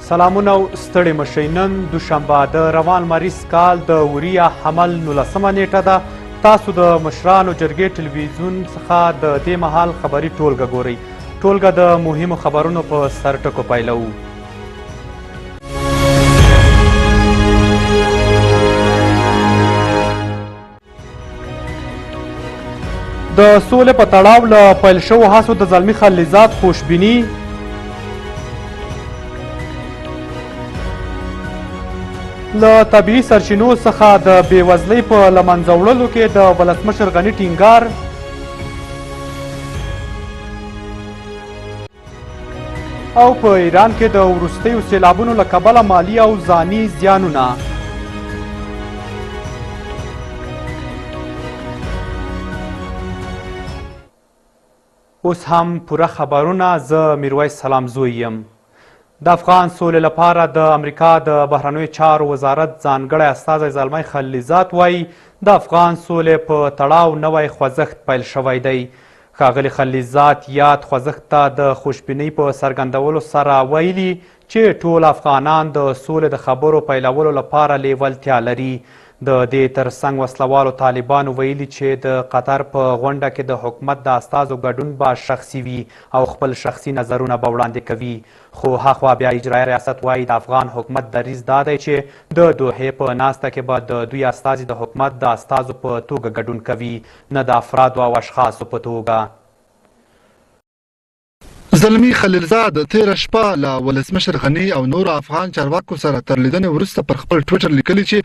سلامونه او ستړي مشئ. نن دوشنبه د روان مریض کال د وریا حمل 19مه نیټه ده. تاسو د مشرانو جرګې ټلویزیون څخه د دې مهال خبري ټولګه ګورئ. ټولګه د مهمو خبرونو په سرټکو پیلوو. د سولې په تړاو له پیل شوو هڅو د زلمي خلیزات خوشبیني. له طبیعي سرچینو څخه د بېوزلۍ په له منځه وړلو کې د ولسمشر غني ټینګار. او په ایران کې د وروستیو سیلابونو له کبله مالي او ځاني زیانونه. اوس هم پوره خبرونه. زه میرویس سلامزوی یم. د افغان سولې لپاره د امریکا د بهرنیو چارو وزارت ځانګړی استازی زلمی خلیزات وایي د افغان سولې په تړاو نوی خوځښت پیل شوی دی. ښاغلي خلیزات یاد خوځښت ته د خوشبینۍ په څرګندولو سره ویلي چې ټول افغانان د سولې د خبرو پیلولو لپاره لیوالتیا لري. د دې ترڅنګ وسلوالو طالبانو ویلي چې د قطر په غونډه کې د حکومت د استازو ګډون به شخصي وي او خپل شخصي نظرونه به وړاندې کوي. خو هاخوا بیا اجرایي ریاست وایي د افغان حکومت دریځ دا دی چې د دوحې په ناسته کې به د دوی استازي د حکومت د استازو په توګه ګډون کوي، نه د افرادو او اشخاصو په توګه. زلمی خلیلزاد تیره شپه له ولسمشر غني او نور افغان چارواکو سره تر لیدنې وروسته پر خپل ټویټر لیکلي چې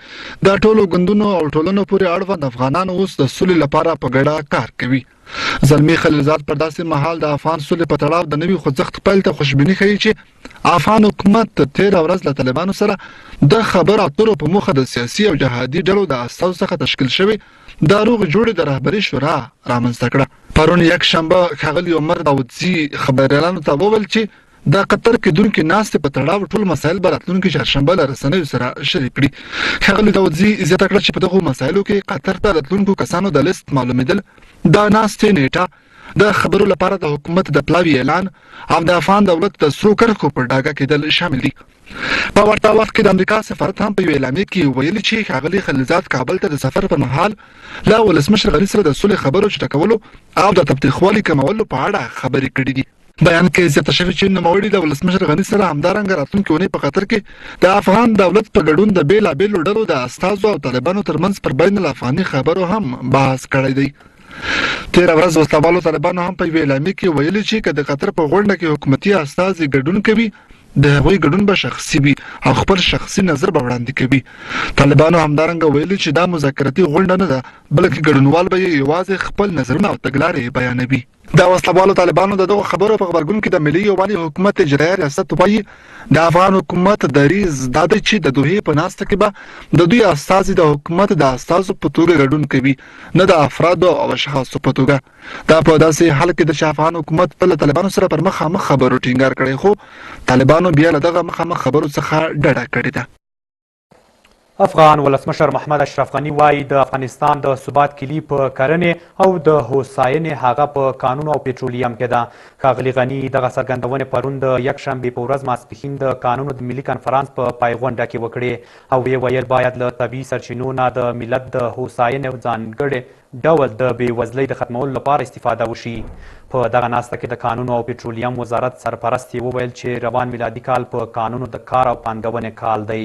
د ټولو ګوندونو او ټولنو پورې اړوند افغانان اوس د سولې لپاره په ګډه کار کوي. زلمی خلیلزاد پر داسې مهال د افغان سولې په تړاو د نوي خوځښت پیل ته خوشبیني ښیي چې افغان حکومت تیره ورځ له طالبانو سره د خبرو اترو په موخه د سیاسي او جهادي ډلو د استازو څخه تشکیل شوی د روغ جوړې د رهبري شورا رامنځته کړه. پرون یکشنبه ښاغلي عمر داودزي خبریالانو ته وویل چې د قطر کېدونکې ناستې په تړاو ټول مسایل به راتلونکي چهارشنبه له رسنیو سره شریک کړي. ښاغلي داودزي زیاته کړه چې په دغو مسایلو کې قطر ته راتلونکو کسانو د لیست معلومېدل، د ناستې نیټه، د خبرو لپاره د حکومت د پلاوي اعلان او د افغان دولت د سرو کرښو پر ډاګه کېدل شامل دي. په ورته وخت کې د امریکا سفارت هم په یو اعلامیه کې ویلي چې ښاغلي خلیلزاد کابل ته د سفر پر مهال له ولسمشر غني سره د سولې خبرو چټکولو او د تبتیخوالي کمولو په اړه خبرې کړې دي. بیان کې زیاته شوې چې نوموړي د ولسمشر غني سره همدارنګه راتلونکې اونۍ په قطر کې د افغان دولت په ګډون د بېلابېلو ډلو د استازو او طالبانو ترمنځ پر بین الافغاني خبرو هم بحث کړی دی. تیره ورځ وسلوالو طالبانو هم په یوې اعلامیه کې ویلي چې که د قطر په غونډه کې حکومتي استازي ګډون کوي د هغوی ګډون به شخصي وي او خپل شخصي نظر به وړاندې کوي. طالبانو همدارنګه ویلي چې دا مذاکراتي غونډه نه ده بلکې ګډونوال به یوازې خپل نظرونه او تګلارې بیانوي. د وسلوالو طالبانو د دغو خبرو په غبرګون کې د ملي یووالي حکومت اجرایي ریاست وایي د افغان حکومت دریځ دا دی چې د دوحې په ناسته کې به د دوی استازي د حکومت د استازو په توګه ګډون کوي، نه د افرادو او اشخاصو په توګه. دا په داسې حال کې د چې افغان حکومت له طالبانو سره پر مخامخ خبرو ټینګار کړی، خو طالبانو بیا له دغه مخامخ خبرو څخه ډډه کړې ده. افغان ولسمشر محمد اشرف غني وایي د افغانستان د ثبات کلي په کرنې او د هوساینې هغه په کانونو او پټرولیم کې ده. ښاغلي غني دغه څرګندونې پرون د یکشنبې په ورځ ماسپښین د کانونو د ملي کنفرانس په پای غونډه کې وکړې او ویې ویل باید له طبیعي سرچینو نه د ملت د هوساینې او ځانګړي ډول د بېوزلۍ د ختمولو لپاره استفاده وشي. په دغه ناسته کې د کانونو او پټرولیم وزارت سرپرست یې وویل چې روان میلادي کال په کانونو د کار او پانګونې کال دی.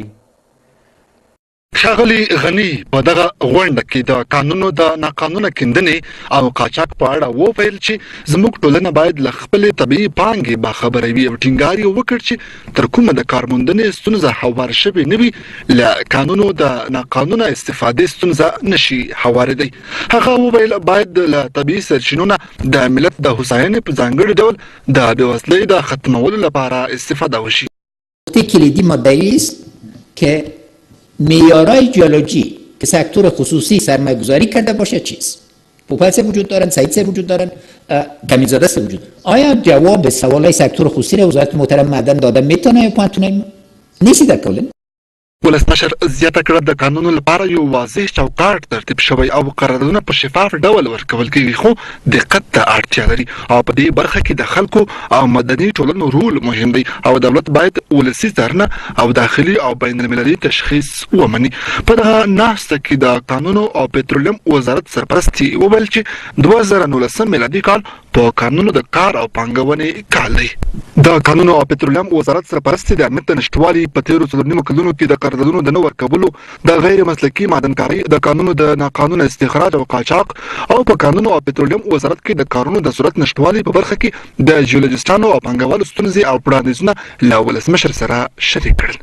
ښاغلي غني په دغه غونډه کې د قانونو د ناقانونه کیندنې او قاچاق په اړه وویل چې زموږ ټولنه باید له خپلې طبیعي پانګې باخبره وي او ټینګار یې وکړ چې تر کومه د کارموندنې ستونزه هوار شوې نه وي له قانونو د ناقانونه استفادې ستونزه نشي هوارېدی. هغه وویل باید له طبیعي سرچینو نه د ملت د هوساینې په ځانګړي ډول د بېوزلۍ د ختمولو لپاره استفاده وشي. کلیدی ماده‌ای است که معیارهای جیولوژی که سکتور خصوصی سرمایه گذاری کرده باشه چیست؟ پوپلسه وجود دارن، سایتسه وجود دارن، کمیزاده سه وجود. آیا جواب سوالای سکتور خصوصی را وزارت محترم معدن داده میتونه یا پوهنتونای نیسي درکولن؟ ولسمشر زیاته کړه د قانونو لپاره یو واضح چوکاټ ترتیب شوی او قراردادونه په شفاف ډول ورکول کېږي، خو دقت ته اړتیا لري او په دې برخه کې د خلکو او مدني ټولنو رول مهم دی او دولت باید ولسي څارنه او داخلي او بین المللي تشخیص ومني. په دغه ناسته کې د قانون او پټرولیم وزارت سرپرستي وویل چې 2019 میلادي کال په قانون د کار او پانګونې کال دی. د قانون او پټرولیم وزارت سرپرستي د امنیت نشټوالي په تیرو 4 کلونو کې د قراردادونو د نه ورکولو، د غیر مسلکي معدنکارۍ، د قانون د ناقانونه استخراج او قاچاق او په قانون او پټرولیم وزارت کې د کارونو د صورت نشټوالي په برخه کې د جیولوجستانو او پانګوالو ستونزې او وړاندیزونه له ولسمشر سره شریک کړل.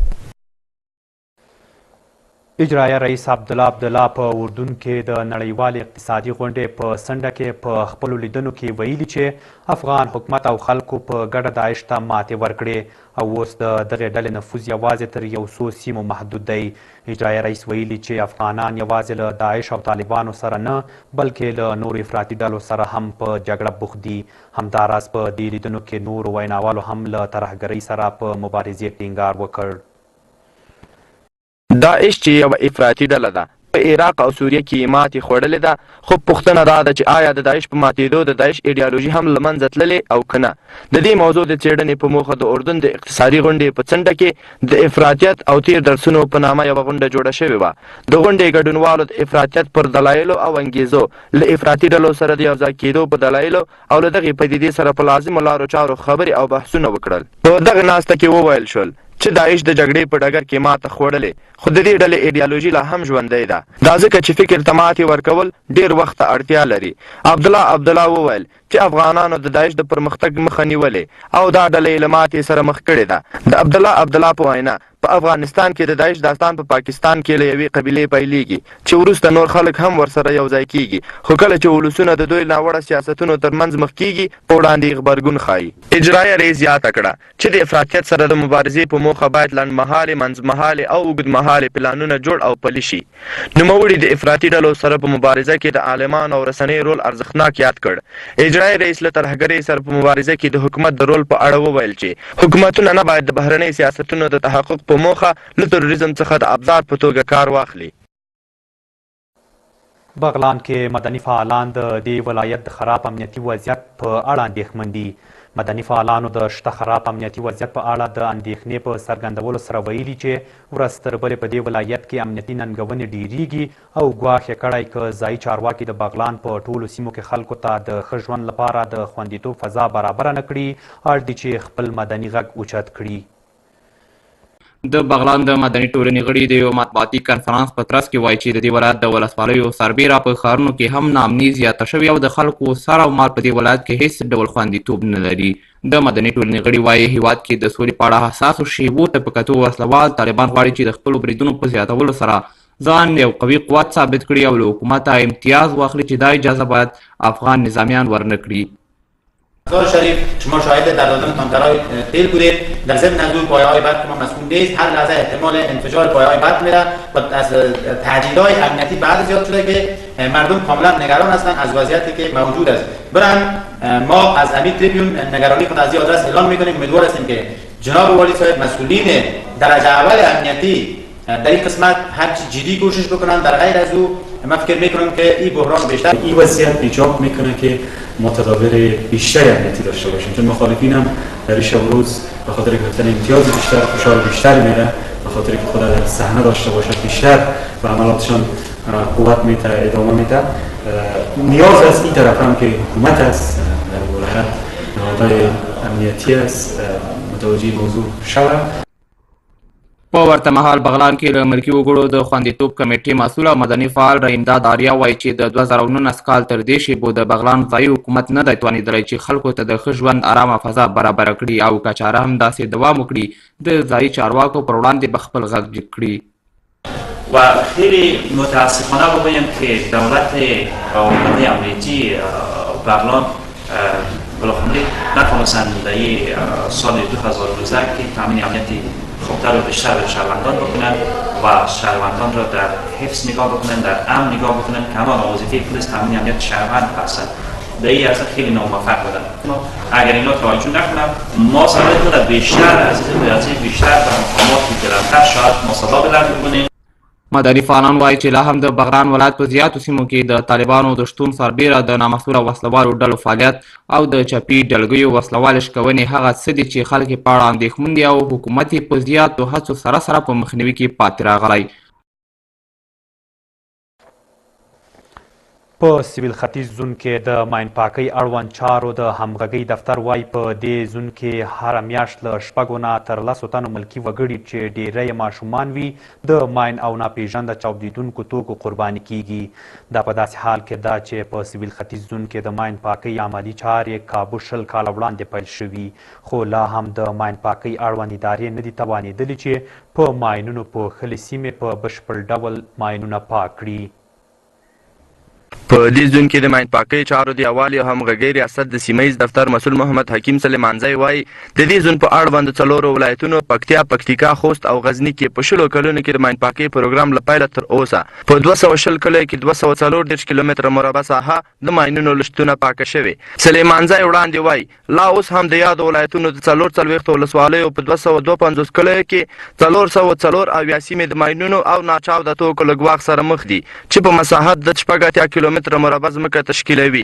اجرایه رئیس عبدالله په اردن کې د نړیوالې اقتصادي غونډې په څنډه کې په خپلو لیدنو کې ویلي چې افغان حکومت او خلکو په ګډه داعش ته ماتې ورکړې او اوس د دغې ډلې نفوذ یوازې تر یو څو سیمو محدود دی. اجرایه رئیس ویلي چې افغانان یوازې له داعش او طالبانو سره نه بلکې له نورو افراطي ډلو سره هم په جګړه بوخت دي. همداراز په دې لیدنو کې نورو ویناوالو هم له ترهګرۍ سره په مبارزې ټینګار وکړ. داعش چې یوه افراطي ډله ده په عراق او سوریه کې ماتې خوړلې ده، خو پوښتنه دا ده چې آیا د داعش په ماتېدو د داعش ایډیالوژي هم له منځه تللې او که نه. د دې موضوع د څېړنې په موخه د اردن د اقتصادي غونډې په څنډه کې د افراطیت او تیر درسونو په نامه یوه غونډه جوړه شوې وه. د غونډې ګډونوالو د افراطیت پر دلایلو او انګیزو له افراطي ډلو سره د یوځای کېدو په دلایلو او له دغې پدیدې سره په لازمو لارو چارو خبرې او بحثونه وکړل. په دغه ناسته کې وویل شول چې داعش د جګړې په ډګر کې ماته خوړلې، خو د دې ډلې ایډیالوژي لا هم ژوندۍ ده. دا ځکه چې فکر ته ماتې ورکول ډېر وخت ته اړتیا لري. عبدالله وویل چې افغانانو د داعش د پرمختګ مخه نیولې او دا ډله یې له ماتې سره مخ کړې ده. د عبدالله په وینا په افغانستان کې د داعش داستان په پاکستان کې له یوې قبیلې پیلېږي چې وروسته نور خلک هم ورسره یوځای کېږي، خو کله چې ولسونه د دوی ناوړه سیاستونو ترمنځ مخ کېږي په وړاندې یې غبرګون ښایي. اجرایه رئیس زیاته کړه چې د افراطیت سره د مبارزې په موخه باید لنډمهالې، منځمهالې او اوږدمهالې پلانونه جوړ او پلي شي. نوموړي د افراطي ډلو سره په مبارزه کې د عالمانو او رسنیو رول ارزښتناک یاد کړ. اجرایه رئیس له ترهګرۍ سره په مبارزه کې د حکومت د رول په اړه وویل چې حکومتونه نه باید د بهرنۍ سیاستونو د تحقق په موخه له تروریزم څخه د ابزار په توګه کار واخلي. بغلان کې مدني فعالان د دې ولایت د خراب امنیتي وضعیت په اړه اندېښمن دي. مدني فعالانو د شته خراب امنیتي وضعیت په اړه د اندېښنې په څرګندولو سره ویلي چې ورځ تر بلې په دې ولایت کې امنیتي ننګونې ډیریږي او ګواښ یې کړی که ځایي چارواکي د بغلان په ټولو سیمو کې خلکو ته د ښه ژوند لپاره د خوندیتوب فضا برابره نه کړي، اړ دي چې خپل مدني غږ اوچت کړي. د بغلان د مدني ټولنې غړي د یو مطبوعاتي کنفرانس په ترڅ کې وایي چې د دې ولایت د ولسوالیو سربیره په ښارونو کې هم ناامني زیاته شوې او د خلکو سر او مال په دې ولایت کې هیڅ ډول خوندیتوب نه لري. د مدني ټولنې غړي وایي هیواد کې د سولې په اړه حساسو شیبو ته په کتو وسلوال طالبان غواړي چې د خپلو بریدونو په زیاتولو سره ځان یو قوي قوت ثابت کړي او له حکومته امتیاز واخلي چې دا اجازه باید افغان نظامیان ورنه کړي. مزار شریف شما شاهد در دادن تانکرهای تیل بودید. در ضمن از اون پایه‌های برق ما مسئول نیست، هر لحظه احتمال انفجار پایه‌های برق میره و از تهدیدهای امنیتی بعد زیاد شده که مردم کاملا نگران هستند از وضعیتی که موجود است. برای ما از 8April نگرانی خود از این آدرس اعلام میکنیم. امیدوار هستیم که جناب والی صاحب مسئولین درجه اول امنیتی در این قسمت هرچی جدی کوشش بکنن. در غیر از او من فکر میکنم که این بحران بیشتر این وضعیت ایجاب میکنه که ما تدابیر بیشتری امنیتی داشته باشیم، چون مخالفین هم در این شب روز به خاطر گرفتن امتیاز بیشتر فشار بیشتری میره، به خاطر که خود در صحنه داشته باشد بیشتر و عملاتشان قوت میده، ادامه میده. نیاز از این طرف هم که حکومت است در ولایت نهادهای امنیتی است متوجه موضوع شود. په ورته مهال بغلان کې له ملکي وګړو د خوندیتوب کمیټې مسؤل او مدني فعال رحیمداد آریا وایي چې د 2019 کال تر دې شیبو د بغلان ځایي حکومت نه دی توانېدلی چې خلکو ته د ښه ژوند ارامه فضا برابره کړي او که چاره هم داسې دوام وکړي د ځایي چارواکو پر وړاندې به خپل غږ جګ کړي. و خیلی متاسفانه بگویم که دولت قوانین امنیتی بغلان بالاخره نتوانستند در سال 2019 که تامین امنیتی خوبتر و بیشتر به شهروندان بکنند و شهروندان را در حفظ نگاه بکنند، در امن نگاه بکنند که همان وظیفه پلیس تامین امنیت شهروند هستند. در این عرصه خیلی ناموفق بودند. اگر اینا توجه نکنند ما سعی کنیم بیشتر از این بیشتر و مقامات کلانتر شاید ما صدا بلند بکنیم. مدني فعالان وایي چې لا هم د بغلان ولایت په زیاتو سیمو کې د طالبانو د شتون سربیره د نامحصوره وسلوالو ډلو فعالیت او د چپي ډلګیو وسلوالې شکونې هغه څه دي چې خلک یې په اړه اندېښمن دي او حکومت یې په زیاتو هڅو سره په مخنیوي کې پاتې راغلی. په سیویل ختیځ زون کې د ماین پاکۍ اړوند چارو د همغږۍ دفتر وایي په دې زون کې هره میاشت له 6 نه تر 10 تنو ملکي وګړي چې ډیری یې ماشومان وي د ماین او ناپېژانده چاودېدونکو توکو قرباني کیږي. دا په داسې حال کې ده چې په سیویل ختیځ زون کې د ماین پاکۍ عملي چارې کابو 20 کاله وړاندې پیل شوي خو لا هم د ماین پاکۍ اړوند ادارې نه دي توانېدلې چې په ماینونو پوښلې سیمې په بشپړ ډول ماینونه پاک کړي. په دې زون کې د ماین پاکۍ چارو د یووالي او همغږۍ ریاست د سیمه ییز دفتر مسؤل محمد حکیم سلیمانزی وایي د دې زون په اړوند 4 ولایتونو پکتیا، پکتیکا، خوست او غزني کې په 10 کلونو کې د ماین پاکۍ پروګرام له پیله تر اوسه په 220 کلیو کې 240 کیلومتره مربع ساحه د ماینونو له شتونه پاکه شوې. سلیمانزی وړاندې وایي لا اوس هم د یادو ولایتونو د 44 ولسوالیو په 252 کلیو کې 404 سیمې د ماینونو او ناچاوده توکو له ګواښ سره مخ دي چې په مساحت د 80 کیلومتره مربع ځمکه تشکیلوي.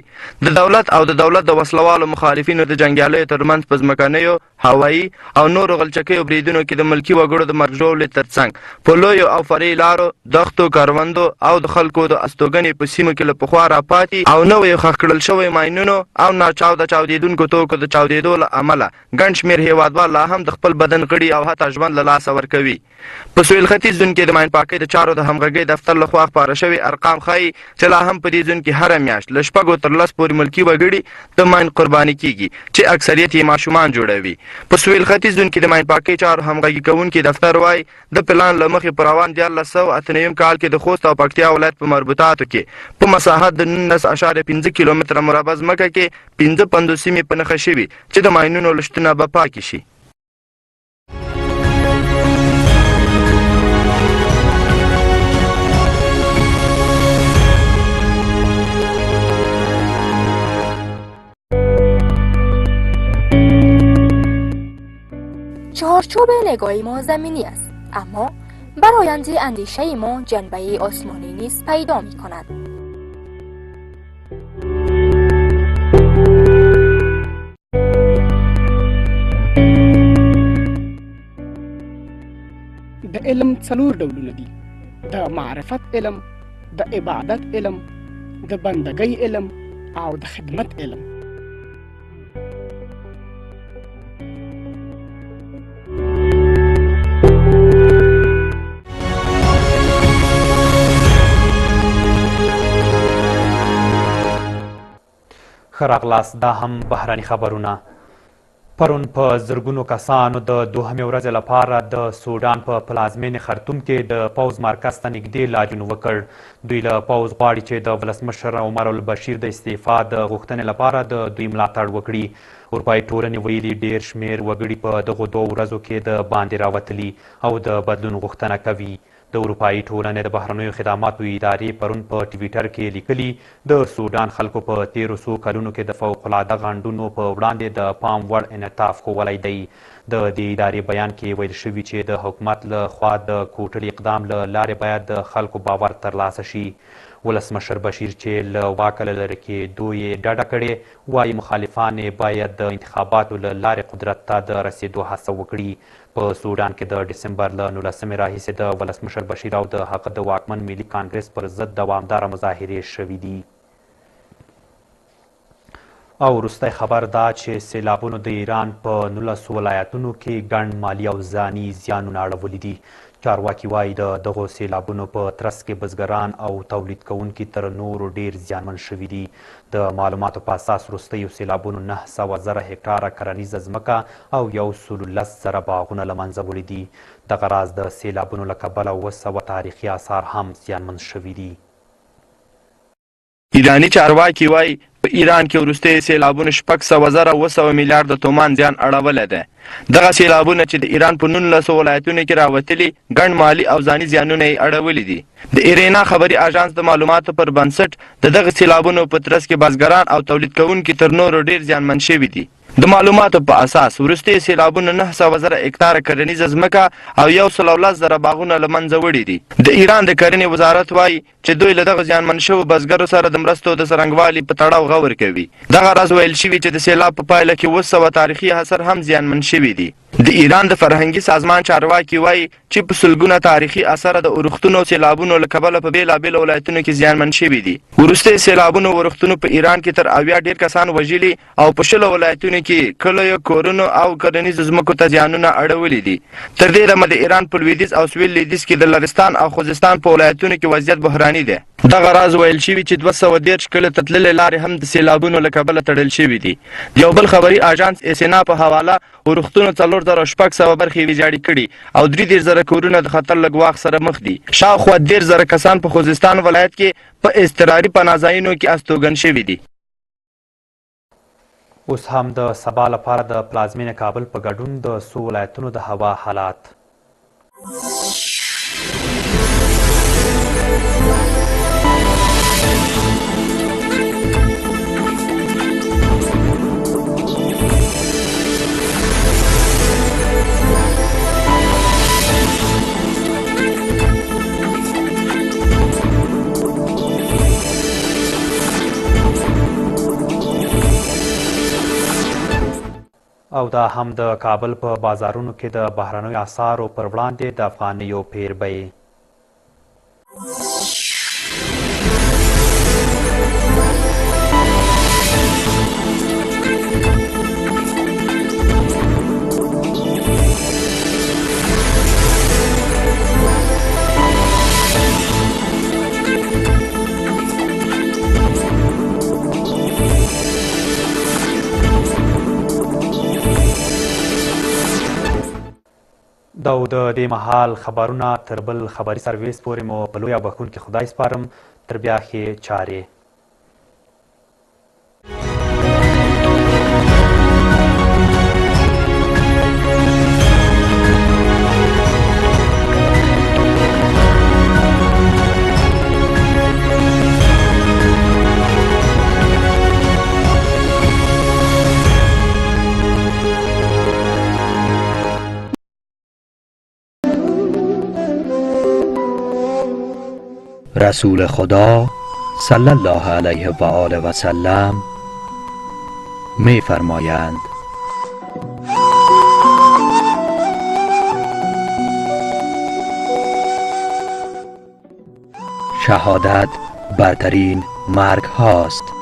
د دولت د وسلوالو مخالفینو د جنګیالیو ترمنځ په ځمکنیو، هوایي او نورو غلچکیو بریدونو کې د ملکي وګړو د مرګ ژوبلې ترڅنګ په لویو او فرعي لارو، دښتو، کروندو او د خلکو د استوګنې په سیمو کې له پخوا راپاتې او نویو ښخ کړل شویو ماینونو او ناچاوده چاودېدونکو توکو د چاودېدو له امله ګڼ شمېر هېوادوال لا هم د خپل بدن غړي او حتی ژوند له لاسه ورکوي. په سویل ختیځ زون کې د ماین پاکۍ د چارو د همغږۍ دفتر لخوا خپاره شوي ارقام ښایي چې لا هم په دې زون کې هره میاشت له 6 تر 10 پورې ملکي وګړي د ماین قرباني کیږي چې اکثریت یې ماشومان جوړوي. په سویل ختیځ زون کې د ماین پاکۍ چارو همغږي کوونکي دفتر وایي د پلان له مخې په روان 1998 کال کې د خوست او پکتیا ولایت په مربوطاتو کې په مساحت د 19.5 کیلومتره مربع ځمکه کې 55 سیمې په نښه شوي چې د ماینونو له شتونه به پاکې شي. چارچوب نگاهی ما زمینی است، اما برآیند اندیشه ما جنبه آسمانی نیز پیدا می کند. د علم 4 ډولونه دي: د معرفت علم، د عبادت علم، د بندګۍ علم او د خدمت علم. ښه راغلاست. دا هم بهرني خبرونه. پرون په زرګونو کسانو د 2مې ورځې لپاره د سودان په پلازمینې خرطوم کې د پوځ مرکز ته نږدې لاریون وکړ. دوی له پوځ غواړي چې د ولسمشر عمر البشیر د استعفا د غوښتنې لپاره د دوی ملاتړ وکړي. اروپایي ټولنې ویلي ډیر شمیر وګړي په دغو 2 ورځو کې د باندې راوتلي او د بدلون غوښتنه کوي. د اروپایي ټولنې د بهرنیو خدماتو ادارې پرون په ټویټر کې لیکلي د سودان خلکو په تیرو څو کلونو کې د فوقالعاده غنډونو په وړاندې د پام وړ انعطاف ښوولی دی. د دې ادارې بیان کې ویل شوي چې د حکومت له خوا د کوټلي اقدام له لارې باید د خلکو باور ترلاسه شي. ولسمشر بشیر چې له واکه له لرې کېدو یې ډډه کړې، وایي مخالفان باید د انتخاباتو له لارې قدرت ته د رسېدو هڅه وکړي. په سودان کې د ډسمبر له 19 راهیسې د ولسمشر بشیر او د هغه د واکمن ملي کانګرس پر ضد دوامداره مظاهرې شوي دي. او وروستی خبر دا چې سیلابونو د ایران په 19 ولایتونو کې ګڼ مالي او ځاني زیانونه اړولي دي. چارواکي وایي د دغو سیلابونو په ترڅ کې بزګران او تولید کوونکي تر نورو ډیر زیانمن شوي دي. د معلوماتو په اساس وروستیو سیلابونو 900,000 هکټاره کرنیزه ځمکه او 110,000 باغونه له منځه وړي دي. دغه راز د سیلابونو له کبله 200 تاریخي آثار هم زیانمن شوي دي. ایرانی چارواکي وایي په ایران کې وروستي سیلابونو 600,200 میلیارده تومان زیان اړولی دی. دغه سیلابونه چې د ایران په 19 ولایتونو کې راوتلي ګڼ مالي او ځاني زیانونه یې اړولي دي. د ایرینا خبري اژانس د معلوماتو پر بنسټ د دغه سیلابونو په ترڅ کې بزګران او تولید کوونکي تر نورو ډیر زیانمن شوي دي. د معلوماتو په اساس وروستي سیلابونو 900,000 هکتاره کرنیزه ځمکه او 110,000 باغونه له منځه وړي دي. د ایران د کرنې وزارت وایي چې دوی له دغه زیانمن شوو بزګرو سره د مرستو د څرنګوالي په تړاو غور کوي. دغه راز ویل شوي چې د سیلاب په پایله کې 200 تاریخي اثر هم زیانمن شوي دي. د ایران د فرهنګي سازمان چارواکي وایي چې په سلګونه تاریخي اثر د اورښتونو سیلابونو له کبله په بېلابېلو ولایتونو کې زیانمن شوي دي. وروستي سیلابونو اورښتونو په ایران کې تر 80 ډېر کسان وژلي او په 20 ولایتونو کې کلیو، کورونو او کرنیزو ځمکو ته زیانونه اړولي دي. تر دې دمه د ایران په لویدیځ او سویل لویدیځ کې د لرستان او خوزستان په ولایتونو کې وضعیت بحراني دی. دغه راز ویل شوي چې 213 کلو ته تللې لارې هم د سیلابونو له کبله تړل شوي دي. د یو بل خبري اژانس اسنا په حواله اورښتونو 4,600 برخې ویجاړې کړي او 3,000 کورونه د خطر له ګواښ سره مخ دي. شاوخوا 13,000 کسان په خوزستان ولایت کې په اضطراري پناهځایونو کې استوګن شوي دي. اوس هم د سبا لپاره د پلازمینې کابل په ګډون د څو ولایتونو د هوا حالات. او دا هم د کابل په بازارونو کې د بهرنیو اسعارو پر وړاندې د افغانیو پیربیې. د دې مهال خبرونه تر بل خبري سرویس پورې مو په لوی او بخښونکي خدای سپارم. تر بیا ښې چارې. رسول خدا صلی الله علیه و آله و سلم می فرمایند شهادت برترین مرگ هاست.